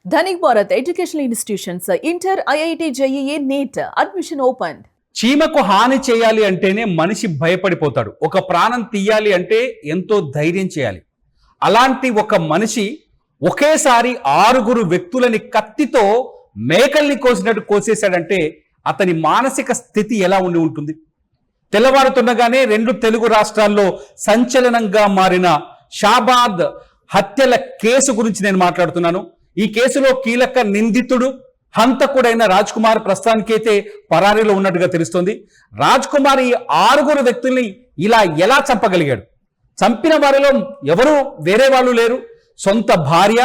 Dhanik Bharat Educational Institutions, Inter, IIT, JEE, NEET, admission opened. చీమకు హాని చేయాలి అంటేనే మనిషి భయపడిపోతాడు. ఒక ప్రాణం తీయాలి అంటే ఎంతో ధైర్యం చేయాలి. అలాంటి ఒక మనిషి ఒకేసారి 6 వ్యక్తులని కత్తితో మేకల్ని కోసినట్టు కోసేశాడంటే అతని మానసిక స్థితి ఎలా ఉండి ఉంటుంది? తెల్లవారుతుండగానే 2 తెలుగు రాష్ట్రాల్లో సంచలనంగా మారిన షాబాద్ హత్యల కేసు గురించి నేను మాట్లాడుతున్నాను. ఈ కేసులో కీలక నిందితుడు హంతకుడైన రాజ్ కుమార్ ప్రస్తుతానికైతే పరారీలో ఉన్నట్టుగా తెలుస్తోంది. రాజ్ కుమార్ ఈ 6 వ్యక్తుల్ని ఇలా ఎలా చంపగలిగాడు? చంపిన వారిలో ఎవరు వేరే వాళ్ళు లేరు. సొంత భార్య,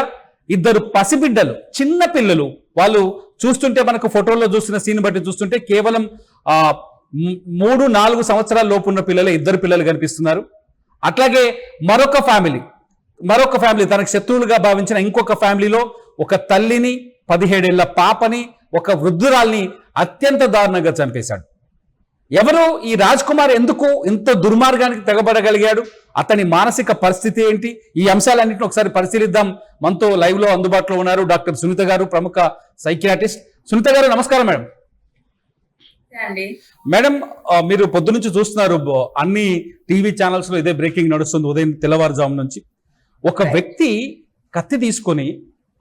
2 పసిబిడ్డలు, చిన్న పిల్లలు. వాళ్ళు చూస్తుంటే మనకు ఫోటోల్లో చూస్తున్న సీన్ బట్టి చూస్తుంటే కేవలం 3-4 సంవత్సరాల లోపు ఉన్న పిల్లలే 2 పిల్లలు కనిపిస్తున్నారు. అట్లాగే మరొక ఫ్యామిలీ తనకు శత్రువులుగా భావించిన ఇంకొక ఫ్యామిలీలో ఒక తల్లిని, 17 ఏళ్ల పాపని, ఒక వృద్ధురాల్ని అత్యంత దారుణంగా చంపేశాడు. ఎవరు ఈ రాజ్ కుమార్? ఎందుకు ఇంత దుర్మార్గానికి తెగబడగలిగాడు? అతని మానసిక పరిస్థితి ఏంటి? ఈ అంశాలన్నింటినీ ఒకసారి పరిశీలిద్దాం. మనతో లైవ్ లో అందుబాటులో ఉన్నారు డాక్టర్ సునీత గారు, ప్రముఖ సైకియాట్రిస్ట్. సునీత గారు నమస్కారం మేడం. మేడం, మీరు పొద్దునుంచి చూస్తున్నారు, అన్ని టీవీ ఛానల్స్ లో ఇదే బ్రేకింగ్ నడుస్తుంది ఉదయం తెల్లవారుజాము నుంచి. ఒక వ్యక్తి కత్తి తీసుకొని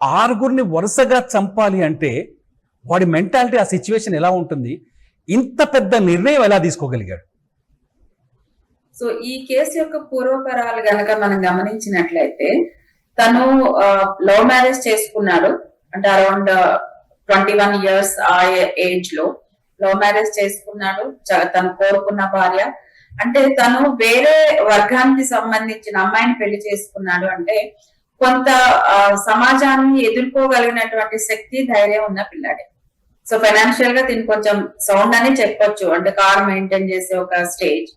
6 వరుసగా చంపాలి అంటే వాడి మెంటాలిటీ, ఆ సిచ్యువేషన్ ఎలా ఉంటుంది? ఇంత పెద్ద నిర్ణయం ఎలా తీసుకోగలిగాడు? సో ఈ కేసు యొక్క పూర్వపరాలు గనక మనం గమనించినట్లయితే, తను లవ్ మ్యారేజ్ చేసుకున్నాడు. అంటే అరౌండ్ 21 years ఆ ఏజ్ లో లవ్ మ్యారేజ్ చేసుకున్నాడు. తను కోరుకున్న భార్య. అంటే తను వేరే వర్గానికి సంబంధించిన అమ్మాయిని పెళ్లి చేసుకున్నాడు. అంటే కొంత సమాజాన్ని ఎదుర్కోగలిగినటువంటి శక్తి, ధైర్యం ఉన్న పిల్లాడే. సో ఫైనాన్షియల్ గా దీన్ని కొంచెం సౌండ్ అని చెప్పొచ్చు. అంటే కార్ మెయింటైన్ చేసే ఒక స్టేజ్.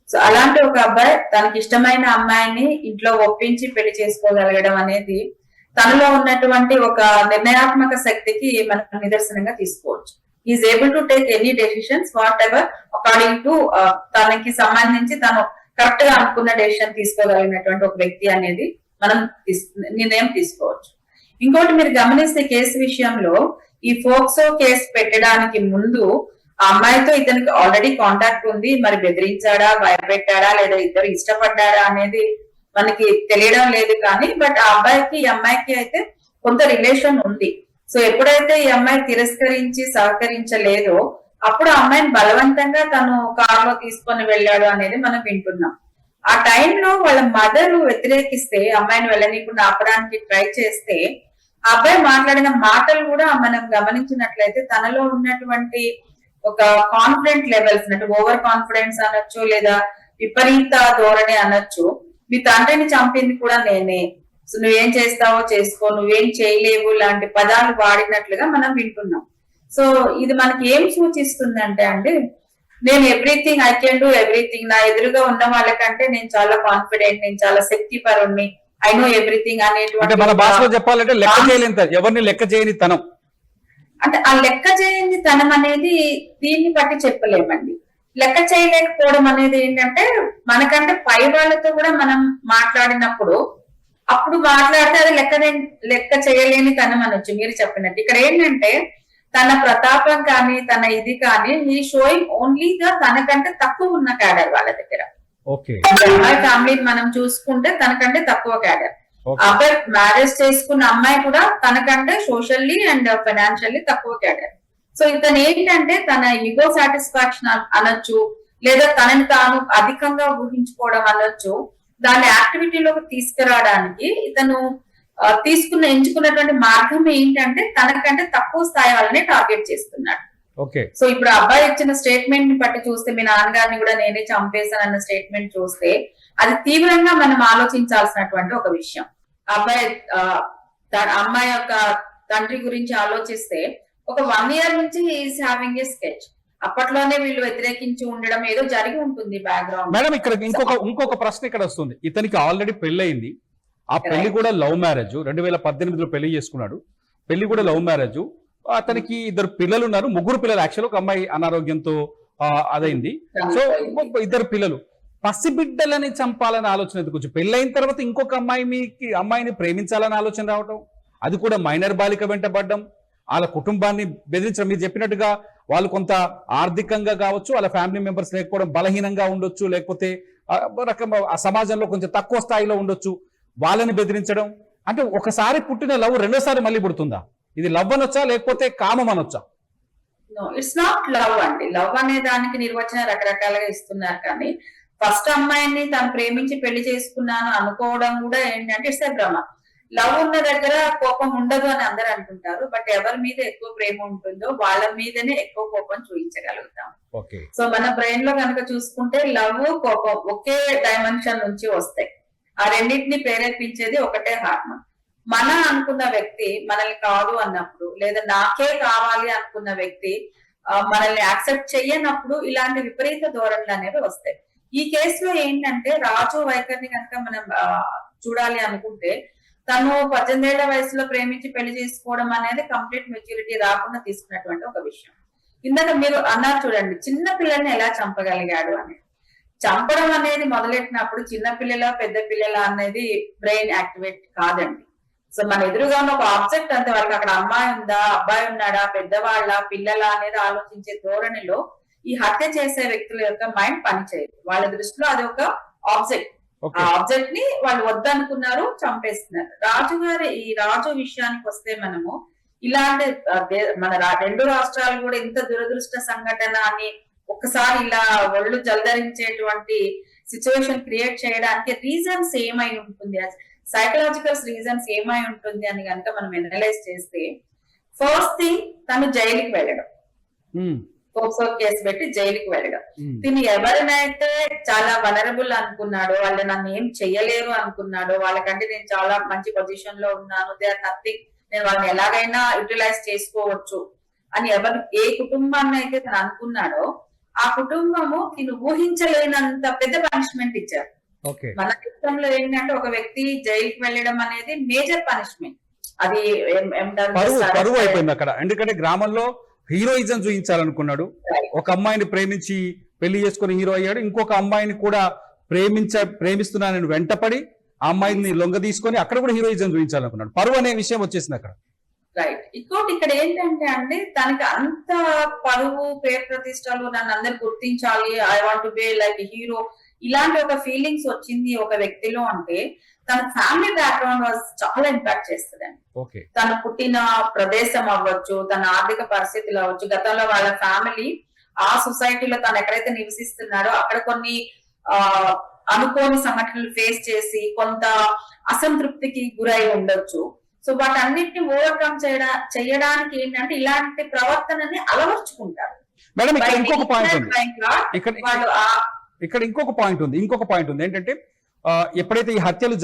సో అలాంటి ఒక అబ్బాయి తనకి ఇష్టమైన అమ్మాయిని ఇంట్లో ఒప్పించి పెళ్లి చేసుకోగలగడం అనేది తనలో ఉన్నటువంటి ఒక నిర్ణయాత్మక శక్తికి మనం నిదర్శనంగా తీసుకోవచ్చు. Is able to take any decisions what ever according to తనకి సంబంధించి తను కరెక్ట్ గా అనుకున్న డెసిషన్ తీసుకోగలిగినటువంటి ఒక వ్యక్తి అనేది మనం నిర్ణయం తీసుకోవచ్చు. ఇంకోటి మీరు గమనిస్తే కేసు విషయంలో ఈ ఫోక్సో కేసు పెట్టడానికి ముందు ఆ అమ్మాయితో ఇతనికి ఆల్రెడీ కాంటాక్ట్ ఉంది. మరి బెదిరించాడా, భయపెట్టాడా, లేదా ఇద్దరు ఇష్టపడ్డాడా అనేది మనకి తెలియడం లేదు. కానీ బట్ ఆ అబ్బాయికి ఈ అమ్మాయికి అయితే కొంత రిలేషన్ ఉంది. సో ఎప్పుడైతే ఈ అమ్మాయి తిరస్కరించి సహకరించలేదో అప్పుడు ఆ అమ్మాయిని బలవంతంగా తను కారులో తీసుకొని వెళ్ళాడు అనేది మనం వింటున్నాం. ఆ టైంలో వాళ్ళ మదర్ వ్యతిరేకిస్తే, అమ్మాయిని వెళ్ళనీయకుండా ఆపడానికి ట్రై చేస్తే, ఆ అబ్బాయి మాట్లాడిన మాటలు కూడా మనం గమనించినట్లయితే తనలో ఉన్నటువంటి ఒక కాన్ఫిడెంట్ లెవెల్స్, అంటే ఓవర్ కాన్ఫిడెన్స్ అనొచ్చు, లేదా విపరీత ధోరణి అనొచ్చు. మీ తండ్రిని చంపింది కూడా నేనే, సో నువ్వేం చేస్తావో చేసుకో, నువ్వేం చేయలేవు లాంటి పదాలు వాడినట్లుగా మనం వింటున్నాం. సో ఇది మనకి ఏం సూచిస్తుందంటే అండి, నేను everything I can do everything, నా ఎదురుగా ఉన్న వాళ్ళకంటే నేను చాలా కాన్ఫిడెంట్, నేను చాలా శక్తిపరుణ్ణి, ఐ నో ఎవ్రీథింగ్ అనేటువంటి, మన భాషలో చెప్పాలంటే లెక్క చేయలేని, ఎవరిని లెక్క చేయని తనం. అంటే ఆ లెక్క చేయని తనం అనేది దీన్ని బట్టి చెప్పలేమండి. లెక్క చేయలేకపోవడం అనేది ఏంటంటే, మనకంటే పై వాళ్ళతో కూడా మనం మాట్లాడినప్పుడు అప్పుడు మాట్లాడితే అది లెక్క చేయలేని తనం అనొచ్చు మీరు చెప్పినట్టు. ఇక్కడ ఏంటంటే తన ప్రతాపం కానీ తన ఇది కానీ ఈ షోయింగ్ ఓన్లీ గా తనకంటే తక్కువ ఉన్న క్యాడర్ వాళ్ళ దగ్గర. అమ్మాయి ఫ్యామిలీని మనం చూసుకుంటే తనకంటే తక్కువ క్యాడర్. అబ్బాయి మ్యారేజ్ చేసుకున్న అమ్మాయి కూడా తనకంటే సోషల్లీ అండ్ ఫైనాన్షియల్లీ తక్కువ క్యాడర్. సో ఇతను ఏంటంటే తన ఈగో సాటిస్ఫాక్షన్ అనొచ్చు, లేదా తనని తాను అధికంగా ఊహించుకోవడం అనొచ్చు, దాన్ని యాక్టివిటీలోకి తీసుకురావడానికి ఇతను ఎంచుకున్నటువంటి మార్గం ఏంటంటే తనకంటే తక్కువ స్థాయి వాళ్ళని టార్గెట్ చేస్తున్నాడు. సో ఇప్పుడు అబ్బాయి ఇచ్చిన స్టేట్మెంట్ ని బట్టి చూస్తే, మీ నాన్నగారిని కూడా నేనే చంపేశాను అన్న స్టేట్మెంట్ చూస్తే అది తీవ్రంగా మనం ఆలోచించాల్సినటువంటి ఒక విషయం. అబ్బాయి అమ్మాయి యొక్క తండ్రి గురించి ఆలోచిస్తే ఒక 1 year నుంచి ఈజ్ హ్యావింగ్ ఏ స్కెచ్. అప్పట్లోనే వీళ్ళు వ్యతిరేకించి ఉండడం ఏదో జరిగి ఉంటుంది బ్యాక్గ్రౌండ్. మేడం, ఇక్కడ ఇంకొక ప్రశ్న ఇక్కడ వస్తుంది. ఇతనికి ఆల్రెడీ పెళ్ళయింది. ఆ పెళ్లి కూడా లవ్ మ్యారేజ్. 2018లో పెళ్లి చేసుకున్నాడు. పెళ్లి కూడా లవ్ మ్యారేజ్. అతనికి 2 పిల్లలు ఉన్నారు. 3 పిల్లలు యాక్చువల్. ఒక అమ్మాయి అనారోగ్యంతో అదైంది. సో 2 పిల్లలు. పసిబిడ్డలని చంపాలని ఆలోచన ఎందుకు? పెళ్ళైన తర్వాత ఇంకొక అమ్మాయిని ప్రేమించాలని ఆలోచన రావటం, అది కూడా మైనర్ బాలిక వెంటబడ్డం, వాళ్ళ కుటుంబాన్ని బెదిరించడం. మీరు చెప్పినట్టుగా వాళ్ళు కొంత ఆర్థికంగా కావచ్చు, వాళ్ళ ఫ్యామిలీ మెంబర్స్ లేకపోవడం, బలహీనంగా ఉండొచ్చు, లేకపోతే ఆ సమాజంలో కొంచెం తక్కువ స్థాయిలో ఉండొచ్చు, వాళ్ళని బెదిరించడం. అంటే ఒకసారి పుట్టిన లవ్ రెండోసారి మళ్ళీ పుడుతుందా? ఇది లవ్ అనొచ్చా లేకపోతే కామం అనొచ్చా? ఇట్స్ నాట్ లవ్ అండి. లవ్ అనే దానికి నిర్వచనం రకరకాలుగా ఇస్తున్నారు, కానీ ఫస్ట్ అమ్మాయిని తను ప్రేమించి పెళ్లి చేసుకున్నాను అనుకోవడం కూడా ఏంటంటే ఇట్స్ ఎ భ్రమ. లవ్ ఉన్న దగ్గర కోపం ఉండదు అని అందరూ అనుకుంటారు, బట్ ఎవరి మీద ఎక్కువ ప్రేమ ఉంటుందో వాళ్ళ మీదనే ఎక్కువ కోపం చూపించగలుగుతాం. సో మన బ్రెయిన్ లో కనుక చూసుకుంటే లవ్, కోపం ఒకే డైమెన్షన్ నుంచి వస్తాయి. ఆ రెండింటిని ప్రేరేపించేది ఒకటే హార్మోన్. మన అనుకున్న వ్యక్తి మనల్ని కాదు అన్నప్పుడు, లేదా నాకే కావాలి అనుకున్న వ్యక్తి మనల్ని యాక్సెప్ట్ చెయ్యనప్పుడు ఇలాంటి విపరీత ధోరణులు అనేవి వస్తాయి. ఈ కేసులో ఏంటంటే రాజు వైఖరిని కనుక మనం చూడాలి అనుకుంటే, తను 18 ఏళ్ల వయసులో ప్రేమించి పెళ్లి చేసుకోవడం అనేది కంప్లీట్ మెచ్యూరిటీ రాకుండా తీసుకున్నటువంటి ఒక విషయం. ఇందాక మీరు అన్నారు చూడండి, చిన్న పిల్లల్ని ఎలా చంపగలిగాడు అని. చంపడం అనేది మొదలెట్టినప్పుడు చిన్న పిల్లల పెద్ద పిల్లల అనేది బ్రెయిన్ యాక్టివేట్ కాదండి. సో మన ఎదురుగా ఉన్న ఒక ఆబ్జెక్ట్ అంతే, వాళ్ళకి అక్కడ అమ్మాయి ఉందా, అబ్బాయి ఉన్నాడా, పెద్దవాళ్ళ, పిల్లల అనేది ఆలోచించే ధోరణిలో ఈ హత్య చేసే వ్యక్తుల యొక్క మైండ్ పనిచేయదు. వాళ్ళ దృష్టిలో అది ఒక ఆబ్జెక్ట్. ఆ ఆబ్జెక్ట్ ని వాళ్ళు వద్దనుకున్నారు, చంపేస్తున్నారు. ఈ రాజు విషయానికి వస్తే మనము ఇలాంటి మన 2 రాష్ట్రాలు కూడా ఇంత దురదృష్ట సంఘటన అని ఒక్కసారి ఇలా ఒళ్ళు జలధరించేటువంటి సిచ్యువేషన్ క్రియేట్ చేయడానికి రీజన్స్ ఏమై ఉంటుంది, సైకలాజికల్ రీజన్స్ ఏమై ఉంటుంది అని కనుక మనం అనలైజ్ చేస్తే, ఫస్ట్ థింగ్ తను జైలుకి వెళ్ళడం, పోక్సో కేసు పెట్టి జైలుకి వెళ్ళడం. తిని ఎవరినైతే చాలా వనరబుల్ అనుకున్నాడో, వాళ్ళు నన్ను ఏం చెయ్యలేరు అనుకున్నాడో, వాళ్ళకంటే నేను చాలా మంచి పొజిషన్ లో ఉన్నాను, దే ఆర్ నథింగ్, నేను వాళ్ళని ఎలాగైనా యూటిలైజ్ చేసుకోవచ్చు అని ఏ కుటుంబాన్ని అయితే తను అనుకున్నాడో, ఆ కుటుంబము తిను ఊహించలేనంత పెద్ద పనిష్మెంట్ ఇచ్చారు. మన దేశంలో ఏంటంటే ఒక వ్యక్తి జైలుకి వెళ్ళడం అనేది మేజర్ పనిష్మెంట్. అది పరువు అయిపోయింది అక్కడ. ఎందుకంటే గ్రామంలో హీరోయిజం చూపించాలనుకున్నాడు, ఒక అమ్మాయిని ప్రేమించి పెళ్లి చేసుకుని హీరో అయ్యాడు, ఇంకొక అమ్మాయిని కూడా ప్రేమిస్తున్నానని వెంటపడి ఆ అమ్మాయిని లొంగ తీసుకొని అక్కడ కూడా హీరోయిజం చూపించాలనుకున్నాడు. పరువు అనే విషయం వచ్చేసింది అక్కడ. రైట్. ఇంకోటి ఇక్కడ ఏంటంటే అండి, తనకి అంత పరువు, పేరు ప్రతిష్టలు, నన్ను అందరు గుర్తించాలి, I want to be like hero, ఇలాంటి ఒక ఫీలింగ్స్ వచ్చింది ఒక వ్యక్తిలో అంటే తన ఫ్యామిలీ బ్యాక్గ్రౌండ్ చాలా ఇంపాక్ట్ చేస్తుందండి. తను పుట్టిన ప్రదేశం అవ్వచ్చు, తన ఆర్థిక పరిస్థితులు అవ్వచ్చు, గతంలో వాళ్ళ ఫ్యామిలీ ఆ సొసైటీలో తను ఎక్కడైతే నివసిస్తున్నాడో అక్కడ కొన్ని అనుకోని సంఘటనలు ఫేస్ చేసి కొంత అసంతృప్తికి గురై ఉండొచ్చు. సో వాటన్నిటిని ఓవర్కమ్ చేయడానికి ఏంటంటే ఇలాంటి ప్రవర్తనని అలవర్చుకుంటారు. మేడం ఇక్కడ ఇంకొక పాయింట్ ఉంది ఏంటంటే, ఎప్పుడైతే ఈ హత్యలు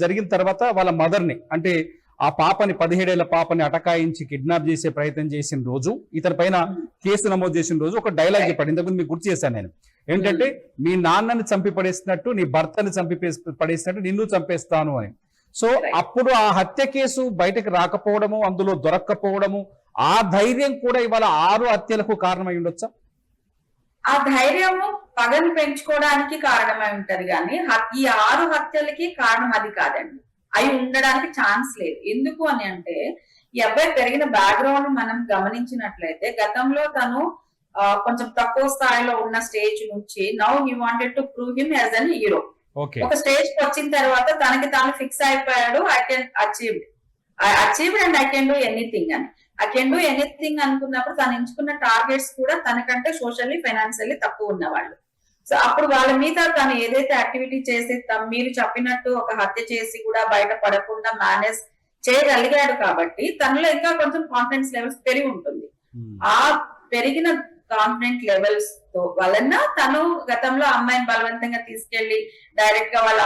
జరిగిన తర్వాత వాళ్ళ మదర్ని, అంటే ఆ పాపని 17 ఏళ్ల పాపని అటకాయించి కిడ్నాప్ చేసే ప్రయత్నం చేసిన రోజు, ఇతని పైన కేసు నమోదు చేసిన రోజు ఒక డైలాగ్ చెప్పాడు. ఇంతకుముందు మీకు గుర్తు చేశాను నేను. ఏంటంటే, మీ నాన్నని చంపి పడేసినట్టు, నీ భర్తని చంపి పడేసినట్టు నిన్ను చంపేస్తాను అని. సో అప్పుడు ఆ హత్య కేసు బయటకు రాకపోవడము, అందులో దొరక్కపోవడము, ఆ ధైర్యం కూడా ఇవాళ 6 హత్యలకు కారణమై ఉండొచ్చా? ఆ ధైర్యము పగని పెంచుకోవడానికి కారణమై ఉంటది, కానీ ఈ 6 హత్యలకి కారణం అది కాదండి. అవి ఉండడానికి ఛాన్స్ లేదు. ఎందుకు అని అంటే, ఈ అబ్బాయి పెరిగిన బ్యాక్గ్రౌండ్ మనం గమనించినట్లయితే, గతంలో తను కొంచెం తక్కువ స్థాయిలో ఉన్న స్టేజ్ నుంచి now he wanted to prove him as an hero. ఒక స్టేజ్ కి వచ్చిన తర్వాత తనకి తాను ఫిక్స్ అయిపోయాడు, I can achieve and I can do anything అని. ఐ కెన్ డూ ఎనీథింగ్ అనుకున్నప్పుడు తను ఎంచుకున్న టార్గెట్స్ కూడా తనకంటే సోషల్లీ, ఫైనాన్షియల్లీ తక్కువ ఉన్నవాళ్ళు. సో అప్పుడు వాళ్ళ మీద తను ఏదైతే యాక్టివిటీ చేసి మీరు చెప్పినట్టు ఒక హత్య చేసి కూడా బయట పడకుండా మేనేజ్ చేయగలిగాడు కాబట్టి తనలో ఇంకా కొంచెం కాన్ఫిడెన్స్ లెవెల్స్ పెరిగి ఉంటుంది. ఆ పెరిగిన కాన్ఫిడెంట్ లెవెల్స్ తో వలన తను గతంలో అమ్మాయిని బలవంతంగా తీసుకెళ్లి డైరెక్ట్ గా వాళ్ళ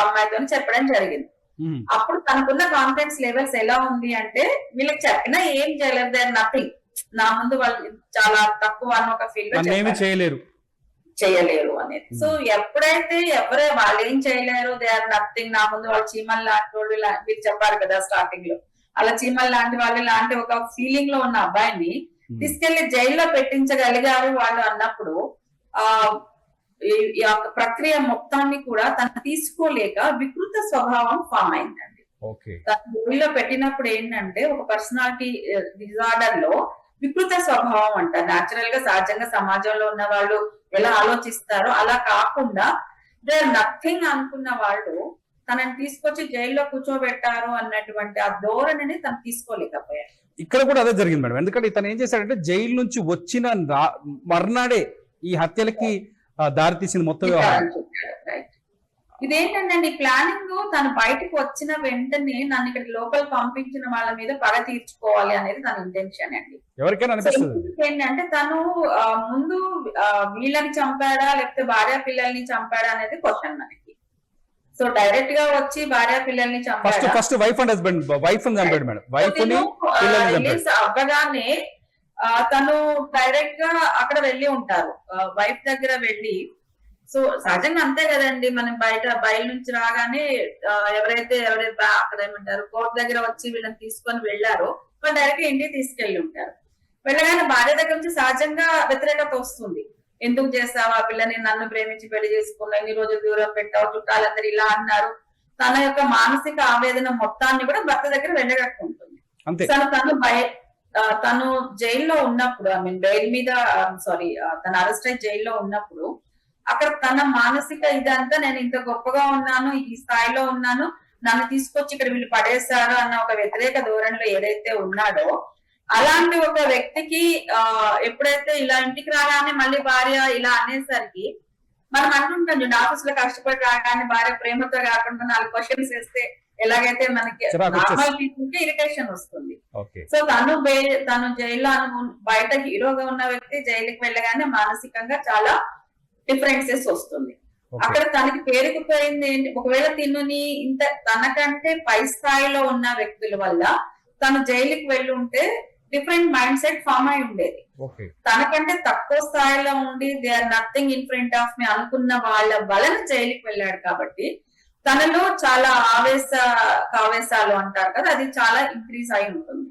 అమ్మాయితో చెప్పడం జరిగింది. అప్పుడు తనకున్న కాన్ఫిడెన్స్ లెవెల్స్ ఎలా ఉంది అంటే, వీళ్ళకి చెప్పినా ఏం చేయలేరు, దే ఆర్ నథింగ్, నా ముందు వాళ్ళు చాలా తక్కువ అని ఒక ఫీల్ లో చేయలేరు అనేది. సో ఎప్పుడైతే వాళ్ళు ఏం చేయలేరు, దే ఆర్ నథింగ్, నా ముందు వాళ్ళు చీమల్ లాంటి వాళ్ళు, మీరు చెప్పారు కదా స్టార్టింగ్ లో, అలా చీమల్ లాంటి వాళ్ళు లాంటి ఒక ఫీలింగ్ లో ఉన్న అబ్బాయిని తీసుకెళ్లి జైల్లో పెట్టించగలిగారు వాళ్ళు అన్నప్పుడు ఈ యొక్క ప్రక్రియ మొత్తాన్ని కూడా తను తీసుకోలేక వికృత స్వభావం ఫామ్ అయిందండి. ఓకే. జైల్లో పెట్టినప్పుడు ఏంటంటే ఒక పర్సనాలిటీ డిజార్డర్ లో వికృత స్వభావం అంట. న్యాచురల్ గా సహజంగా సమాజంలో ఉన్న వాళ్ళు ఎలా ఆలోచిస్తారో అలా కాకుండా దే ఆర్ నథింగ్ అనుకున్న వాళ్ళు తనని తీసుకొచ్చి జైల్లో కూర్చోబెట్టారు అన్నటువంటి ఆ ధోరణిని తను తీసుకోలేకపోయాడు. ఇక్కడ కూడా అదే జరిగింది మేడం. ఎందుకంటే ఇతను ఏం చేశాడంటే జైలు నుంచి వచ్చిన మర్నాడే ఈ హత్యలకి దారి తీసింది మొత్తం వ్యవహారం. ఇదేంటంటే ఈ ప్లానింగ్ తను బయటకు వచ్చిన వెంటనే నన్ను ఇక్కడ లోపల పంపించిన వాళ్ళ మీద పగ తీర్చుకోవాలి అనేది తన ఇంటెన్షన్ అండి. ఎవరికైనా అనిపిస్తుంది ఏంటంటే తను ముందు వీళ్ళని చంపాడా లేకపోతే భార్య పిల్లల్ని చంపాడా అనేది క్వశ్చన్ మనకి. సో డైరెక్ట్ గా వచ్చి భార్య పిల్లల్ని చంపాడా, first wife and husband, wife చంపాడు మేడం. వైఫ్ ని రిలీజ్ అవ్వగానే తను డైరెక్ట్ గా అక్కడ వెళ్ళి ఉంటారు, వైఫ్ దగ్గర వెళ్ళి. సో సహజంగా అంతే కదండి, మనం బయట నుంచి రాగానే ఎవరైతే అక్కడ ఏమంటారు కోర్టు దగ్గర వచ్చి వీళ్ళని తీసుకొని వెళ్ళారో వాళ్ళు డైరెక్ట్ ఇంటికి తీసుకెళ్లి ఉంటారు. వెళ్ళగానే భార్య దగ్గర నుంచి సహజంగా వ్యతిరేకత వస్తుంది. ఎందుకు చేస్తావు ఆ పిల్లని, నన్ను ప్రేమించి పెళ్లి చేసుకున్నావు, ఎన్ని రోజులు దూరం పెట్టావు, చుట్టాలందరూ ఇలా అన్నారు. తన యొక్క మానసిక ఆవేదన మొత్తాన్ని కూడా భర్త దగ్గర వెళ్ళగట్టుకుంటుంది. తను జైల్లో ఉన్నప్పుడు, ఐ మీన్ బెయిల్ మీద తను అరెస్ట్ అయి జైల్లో ఉన్నప్పుడు అక్కడ తన మానసిక ఇదంతా నేను ఇంత గొప్పగా ఉన్నాను, ఈ స్థాయిలో ఉన్నాను, నన్ను తీసుకొచ్చి ఇక్కడ వీళ్ళు పడేశారు అన్న ఒక వ్యతిరేక ధోరణిలో ఏదైతే ఉన్నాడో అలాంటి ఒక వ్యక్తికి ఎప్పుడైతే ఇలా ఇంటికి రాగానే మళ్ళీ భార్య ఇలా అనేసరికి మనం అంటుంటాం చూడండి, ఆఫీస్ లో కష్టపడి రాగానే భార్య ప్రేమతో కాకుండా 4 క్వశ్చన్స్ వేస్తే ఎలాగైతే మనకి నార్మల్ పీపుల్ కి ఇరిటేషన్ వస్తుంది. సో తను జైల్లో బయట హీరోగా ఉన్న వ్యక్తి జైలుకి వెళ్ళగానే మానసికంగా చాలా డిఫరెన్సెస్ వస్తుంది. అక్కడ తనకి పేరుకుపోయింది ఏంటి, ఒకవేళ తినుని ఇంత తనకంటే పై స్థాయిలో ఉన్న వ్యక్తుల వల్ల తను జైలుకి వెళ్ళి ఉంటే డిఫరెంట్ మైండ్ సెట్ ఫామ్ అయి ఉండేది. తనకంటే తక్కువ స్థాయిలో ఉండి they are nothing in front of me అనుకున్న వాళ్ళ వలన జైలుకి వెళ్ళాడు కాబట్టి తనలో చాలా ఆవేశాలు అంటారు కదా, అది చాలా ఇంక్రీజ్ అయి ఉంటుంది.